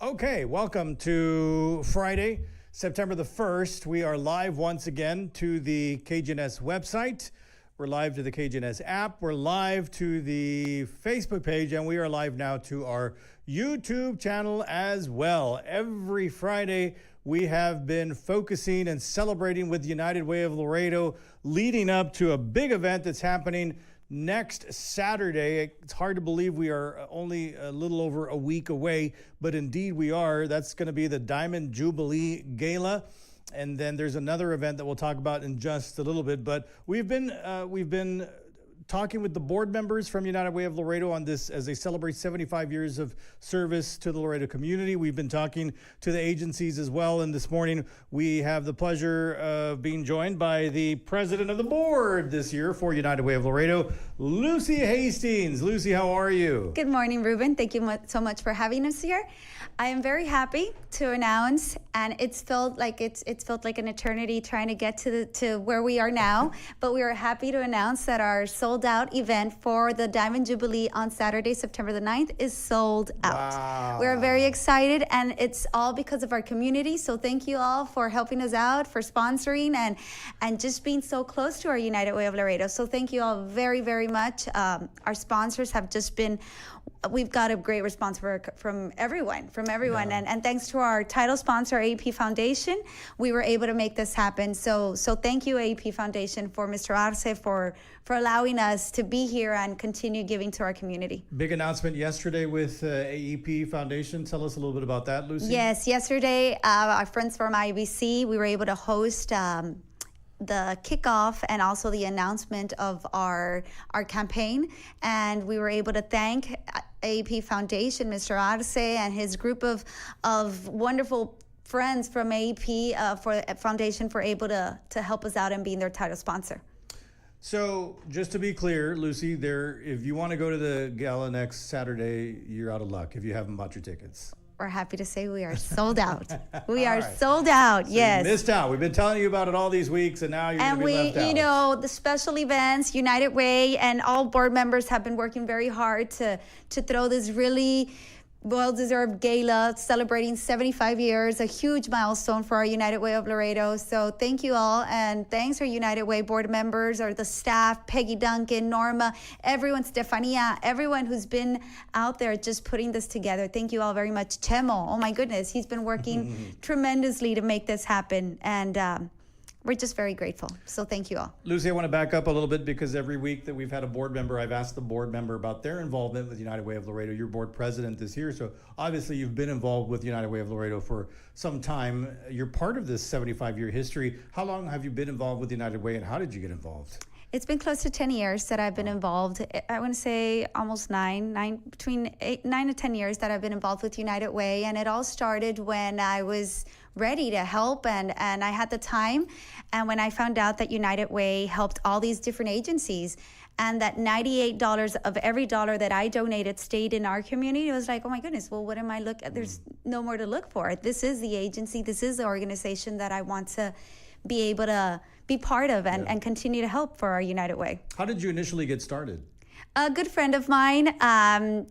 Okay, welcome to Friday, September the 1st. We are live once again to the KGNS website. We're live to the KGNS app. We're live to the Facebook page, and we are live now to our YouTube channel as well. Every Friday, we have been focusing and celebrating with United Way of Laredo, leading up to a big event that's happening next Saturday. It's hard to believe we are only a little over a week away, but indeed we are. That's going to be the Diamond Jubilee Gala. And then there's another event that we'll talk about in just a little bit. But we've been talking with the board members from United Way of Laredo on this as they celebrate 75 years of service to the Laredo community. We've been talking to the agencies as well. And this morning, we have the pleasure of being joined by the president of the board this year for United Way of Laredo, Lucy Hastings. Lucy, how are you? Good morning, Ruben. Thank you so much for having us here. I am very happy to announce, and it's felt like an eternity trying to get to where we are now. But we are happy to announce that our sold-out event for the Diamond Jubilee on Saturday, September the 9th, is sold out. Wow. We're very excited, and it's all because of our community. So thank you all for helping us out, for sponsoring, and just being so close to our United Way of Laredo. So thank you all very, very much. Our sponsors have just been. We've got a great response from everyone. Yeah. And thanks to our title sponsor, AP Foundation, we were able to make this happen. So thank you, AP Foundation, for Mr. Arce, for allowing us to be here and continue giving to our community. Big announcement yesterday with AEP Foundation. Tell us a little bit about that, Lucy. Yes, yesterday, our friends from IBC, we were able to host the kickoff and also the announcement of our campaign, and we were able to thank AAP Foundation, Mr. Arce, and his group of wonderful friends from AAP for Foundation for able to help us out and being their title sponsor. So just to be clear, Lucy, if you want to go to the gala next Saturday, you're out of luck if you haven't bought your tickets. We're happy to say we are sold out. We are right. sold out, So yes. You missed out. We've been telling you about it all these weeks, and now you're going to be left out. And we, the special events, United Way, and all board members have been working very hard to throw this really well-deserved gala celebrating 75 years, a huge milestone for our United Way of Laredo. So thank you all, and thanks our United Way board members, or the staff, Peggy Duncan, Norma, everyone, Stefania, everyone who's been out there just putting this together. Thank you all very much. Chemo, oh my goodness, he's been working tremendously to make this happen, and we're just very grateful. So thank you all. Lucy, I want to back up a little bit because every week that we've had a board member, I've asked the board member about their involvement with United Way of Laredo. Your board president is here, so obviously you've been involved with United Way of Laredo for some time. You're part of this 75-year history. How long have you been involved with United Way, and how did you get involved? It's been close to 10 years that I've been involved. I want to say almost between 9 to 10 years that I've been involved with United Way. And it all started when I was ready to help and I had the time. And when I found out that United Way helped all these different agencies, and that $98 of every dollar that I donated stayed in our community, it was like, oh my goodness, well, what am I looking at? There's no more to look for. This is the agency, this is the organization that I want to be able to be part of and continue to help for our United Way. How did you initially get started? A good friend of mine,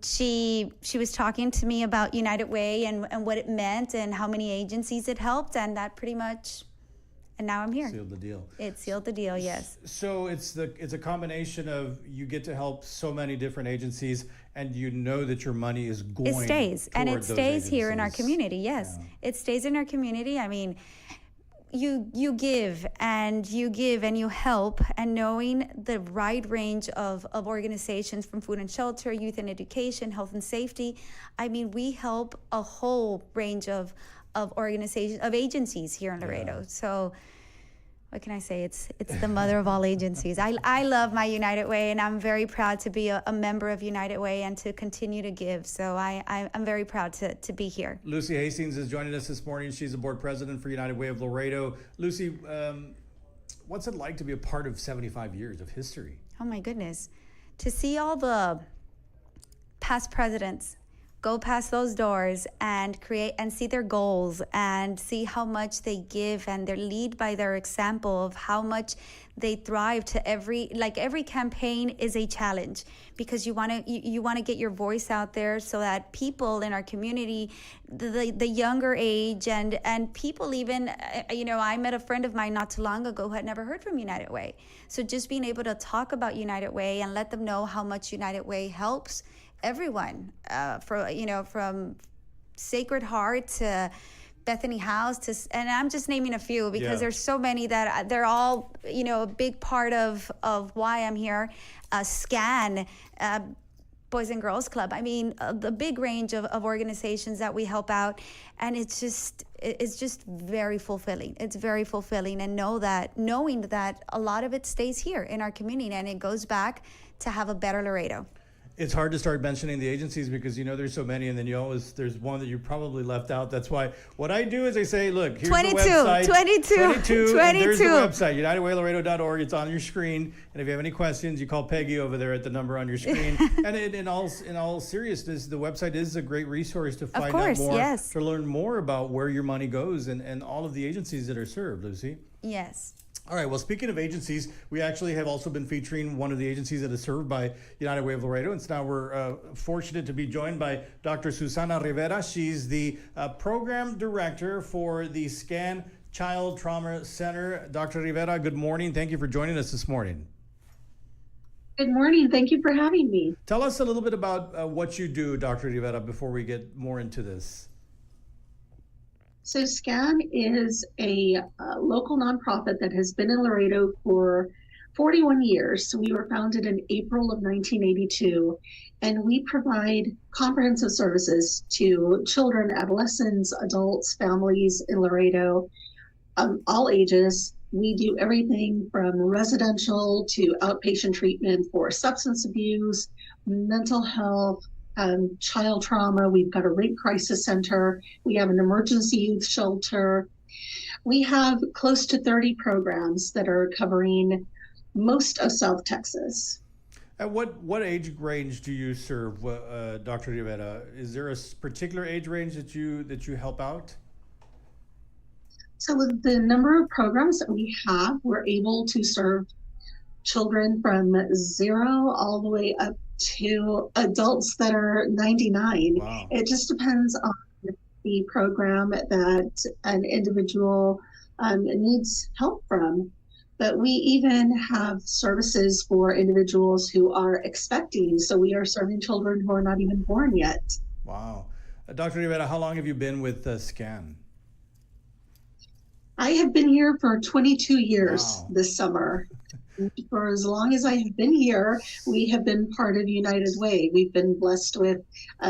she was talking to me about United Way and what it meant and how many agencies it helped, and that pretty much, and now I'm here. Sealed the deal. It sealed the deal, yes. So it's a combination of you get to help so many different agencies, and you know that your money is going. It stays, and it stays here in our agencies. community. Yes, It stays in our community. I mean, you give and you help, and knowing the wide range of organizations from food and shelter, youth and education, health and safety. I mean, we help a whole range of organizations, of agencies here in Laredo. So what can I say? It's the mother of all agencies. I love my United Way, and I'm very proud to be a member of United Way and to continue to give. So I'm very proud to be here. Lucy Hastings is joining us this morning. She's the board president for United Way of Laredo. Lucy, what's it like to be a part of 75 years of history? Oh my goodness. To see all the past presidents go past those doors and create and see their goals and see how much they give, and they lead by their example of how much they thrive to every campaign is a challenge, because you want to get your voice out there so that people in our community, the younger age and people even, I met a friend of mine not too long ago who had never heard from United Way. So just being able to talk about United Way and let them know how much United Way helps everyone, from Sacred Heart to Bethany House and I'm just naming a few because there's so many that they're all, a big part of why I'm here. SCAN, Boys and Girls Club. I mean, the big range of organizations that we help out, and it's just very fulfilling. It's very fulfilling, and knowing that a lot of it stays here in our community and it goes back to have a better Laredo. It's hard to start mentioning the agencies because there's so many, and then there's one that you probably left out. That's why what I do is I say, look, here's 22, the website. 22. And there's the website, UnitedWayLaredo.org. It's on your screen. And if you have any questions, you call Peggy over there at the number on your screen. And in all seriousness, the website is a great resource to find out more, to learn more about where your money goes and all of the agencies that are served, Lucy. Yes. All right. Well, speaking of agencies, we actually have also been featuring one of the agencies that is served by United Way of Laredo. And so now we're fortunate to be joined by Dr. Susana Rivera. She's the program director for the SCAN Child Trauma Center. Dr. Rivera, good morning. Thank you for joining us this morning. Good morning. Thank you for having me. Tell us a little bit about what you do, Dr. Rivera, before we get more into this. So SCAN is a local nonprofit that has been in Laredo for 41 years. So we were founded in April of 1982, and we provide comprehensive services to children, adolescents, adults, families in Laredo, all ages. We do everything from residential to outpatient treatment for substance abuse, mental health, child trauma. We've got a rape crisis center. We have an emergency youth shelter. We have close to 30 programs that are covering most of South Texas. At what age range do you serve, Dr. Rivera? Is there a particular age range that you help out? So with the number of programs that we have, we're able to serve children from 0 all the way up to adults that are 99. Wow. It just depends on the program that an individual needs help from. But we even have services for individuals who are expecting. So we are serving children who are not even born yet. Wow. Dr. Rivera, how long have you been with SCAN? I have been here for 22 years this summer. For as long as I have been here, we have been part of United Way. We've been blessed with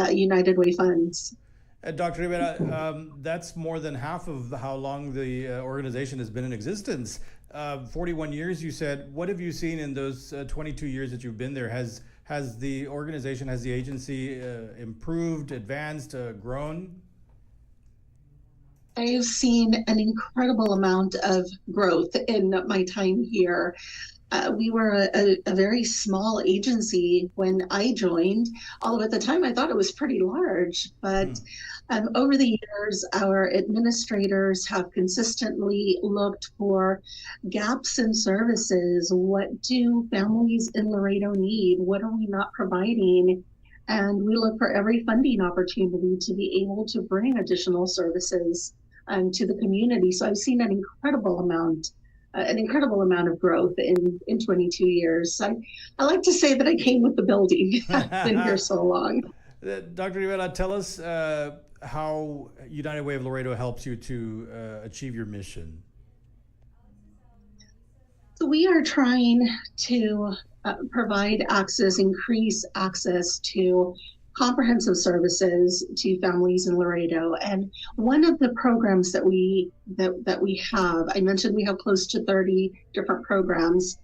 United Way funds. Dr. Rivera, that's more than half of how long the organization has been in existence. 41 years, you said. What have you seen in those 22 years that you've been there? Has the organization, has the agency improved, advanced, grown? I've seen an incredible amount of growth in my time here. We were a very small agency when I joined, although at the time I thought it was pretty large. But over the years, our administrators have consistently looked for gaps in services. What do families in Laredo need? What are we not providing? And we look for every funding opportunity to be able to bring additional services to the community. So I've seen an incredible amount of growth in 22 years. I like to say that I came with the building. I've been here so long. Dr. Rivera, tell us how United Way of Laredo helps you to achieve your mission. So we are trying to provide access, increase access to comprehensive services to families in Laredo. And one of the programs that we have, I mentioned we have close to 30 different programs.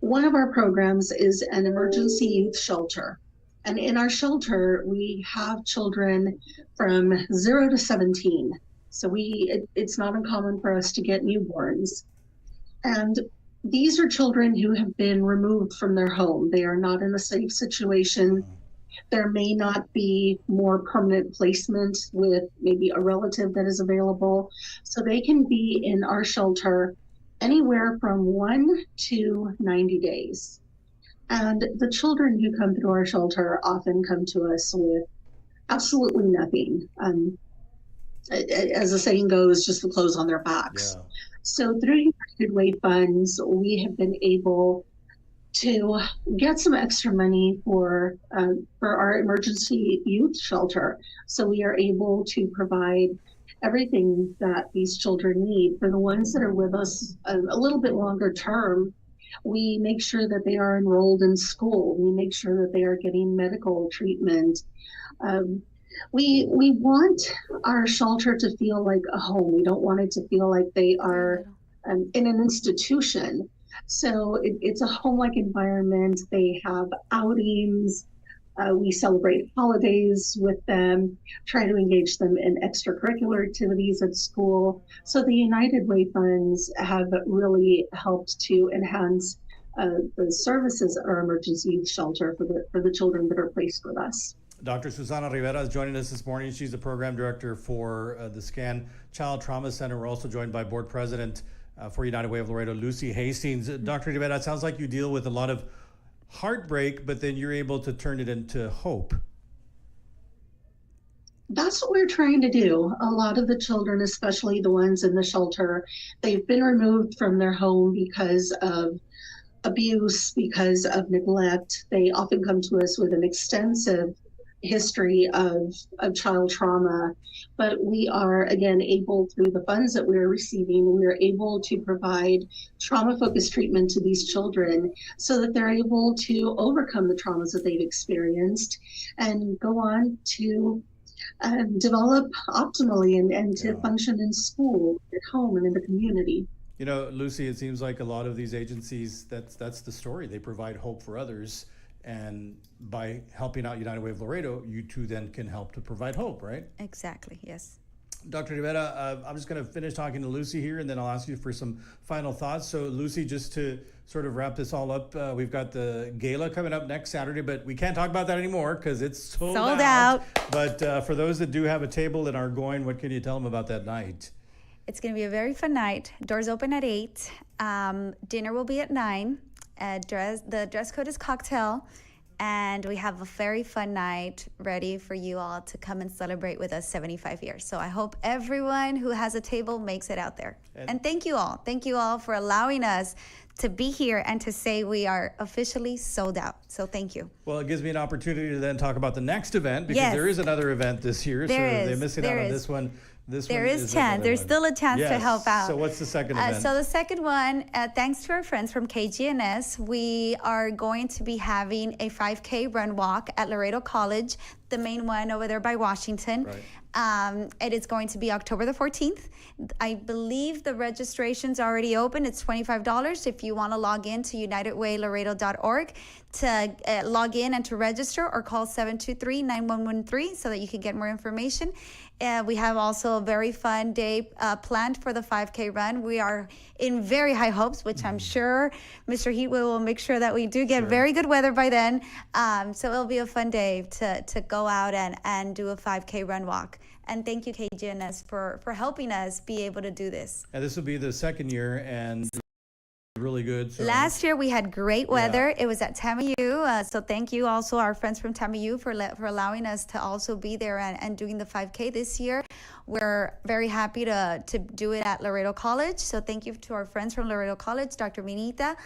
One of our programs is an emergency youth shelter. And in our shelter, we have children from 0 to 17. So it's not uncommon for us to get newborns. And these are children who have been removed from their home. They are not in a safe situation. There may not be more permanent placement with maybe a relative that is available. So they can be in our shelter anywhere from 1 to 90 days. And the children who come through our shelter often come to us with absolutely nothing. As the saying goes, just the clothes on their backs. Yeah. So through United Way funds, we have been able to get some extra money for our emergency youth shelter. So we are able to provide everything that these children need. For the ones that are with us a little bit longer term, we make sure that they are enrolled in school. We make sure that they are getting medical treatment. We want our shelter to feel like a home. We don't want it to feel like they are in an institution. So it's a home-like environment. They have outings. We celebrate holidays with them, try to engage them in extracurricular activities at school. So the United Way funds have really helped to enhance the services at our emergency youth shelter for the children that are placed with us. Dr. Susana Rivera is joining us this morning. She's the program director for the SCAN Child Trauma Center. We're also joined by board president for United Way of Laredo, Lucy Hastings. Dr. Rivera, it sounds like you deal with a lot of heartbreak, but then you're able to turn it into hope. That's what we're trying to do. A lot of the children, especially the ones in the shelter, they've been removed from their home because of abuse, because of neglect. They often come to us with an extensive history of child trauma, but we are again able, through the funds that we're receiving, we are able to provide trauma-focused treatment to these children so that they're able to overcome the traumas that they've experienced and go on to develop optimally and to function in school, at home, and in the community. You know, Lucy, it seems like a lot of these agencies, that's the story. They provide hope for others. And by helping out United Way of Laredo, you too then can help to provide hope, right? Exactly, yes. Dr. Rivera, I'm just going to finish talking to Lucy here, and then I'll ask you for some final thoughts. So, Lucy, just to sort of wrap this all up, we've got the Gala coming up next Saturday, but we can't talk about that anymore because it's sold out. But for those that do have a table and are going, what can you tell them about that night? It's going to be a very fun night. Doors open at 8. Dinner will be at 9. The dress code is cocktail, and we have a very fun night ready for you all to come and celebrate with us 75 years. So I hope everyone who has a table makes it out there. And thank you all. Thank you all for allowing us to be here and to say we are officially sold out. So thank you. Well, it gives me an opportunity to then talk about the next event, because there is another event this year. They're missing out on this one. There is chance. There's still a chance to help out. So what's the second event? So the second one, thanks to our friends from KGNS, we are going to be having a 5K run walk at Laredo College, the main one over there by Washington. Right. It is going to be October the 14th. I believe the registration's already open. It's $25 if you want to log in to unitedwaylaredo.org to log in and to register, or call 723-9113 so that you can get more information. We have also a very fun day planned for the 5K run. We are in very high hopes, which I'm sure Mr. Heatwave will make sure that we do get very good weather by then. So it'll be a fun day to go out and do a 5K run walk. And thank you, KGNS, for helping us be able to do this. And this will be the second year, and really good. So. Last year we had great weather. It was at TAMIU. So thank you also our friends from TAMIU for allowing us to also be there and doing the 5K this year. We're very happy to do it at Laredo College. So thank you to our friends from Laredo College, Dr. Minita,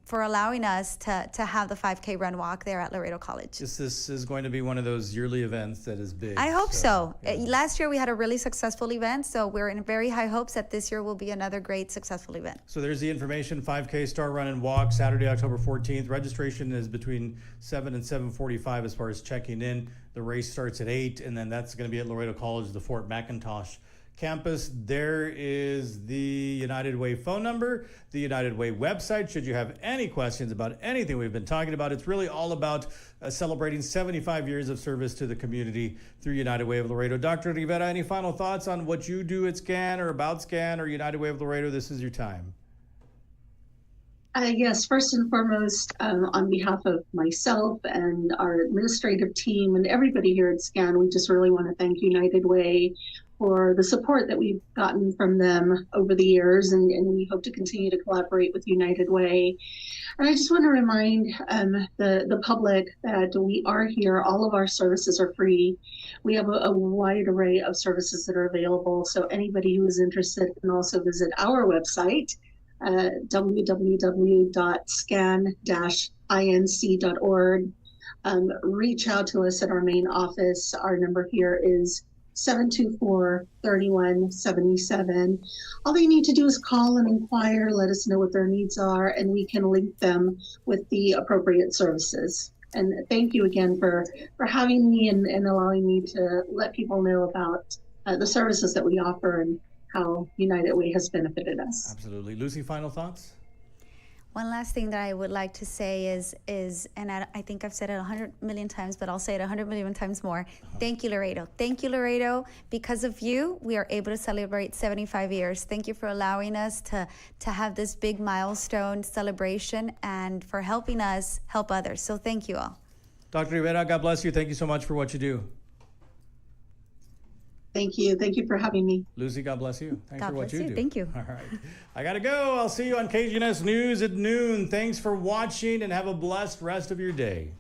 for allowing us to have the 5K run walk there at Laredo College. This is going to be one of those yearly events that is big. I hope so. Yeah. Last year we had a really successful event, so we're in very high hopes that this year will be another great successful event. So there's the information, 5K Start Run and Walk, Saturday, October 14th. Registration is between 7 and 7:45 as far as checking in. The race starts at 8, and then that's going to be at Laredo College, the Fort McIntosh campus. There is the United Way phone number, the United Way website. Should you have any questions about anything we've been talking about, it's really all about celebrating 75 years of service to the community through United Way of Laredo. Dr. Rivera, any final thoughts on what you do at SCAN or about SCAN or United Way of Laredo? This is your time. Yes, first and foremost, on behalf of myself and our administrative team and everybody here at SCAN, we just really want to thank United Way for the support that we've gotten from them over the years, and we hope to continue to collaborate with United Way. And I just want to remind the public that we are here. All of our services are free. We have a wide array of services that are available. So anybody who is interested can also visit our website, www.scan-inc.org. Reach out to us at our main office. Our number here is 724-3177. All they need to do is call and inquire, let us know what their needs are, and we can link them with the appropriate services. And thank you again for having me and allowing me to let people know about the services that we offer and how United Way has benefited us. Absolutely. Lucy, final thoughts? One last thing that I would like to say is, and I think I've said it 100 million times, but I'll say it 100 million times more. Thank you, Laredo. Thank you, Laredo. Because of you, we are able to celebrate 75 years. Thank you for allowing us to have this big milestone celebration and for helping us help others. So thank you all. Dr. Rivera, God bless you. Thank you so much for what you do. Thank you. Thank you for having me. Lucy, God bless you. Thanks God for what bless you. do. Thank you. All right. I got to go. I'll see you on KGNS News at noon. Thanks for watching and have a blessed rest of your day.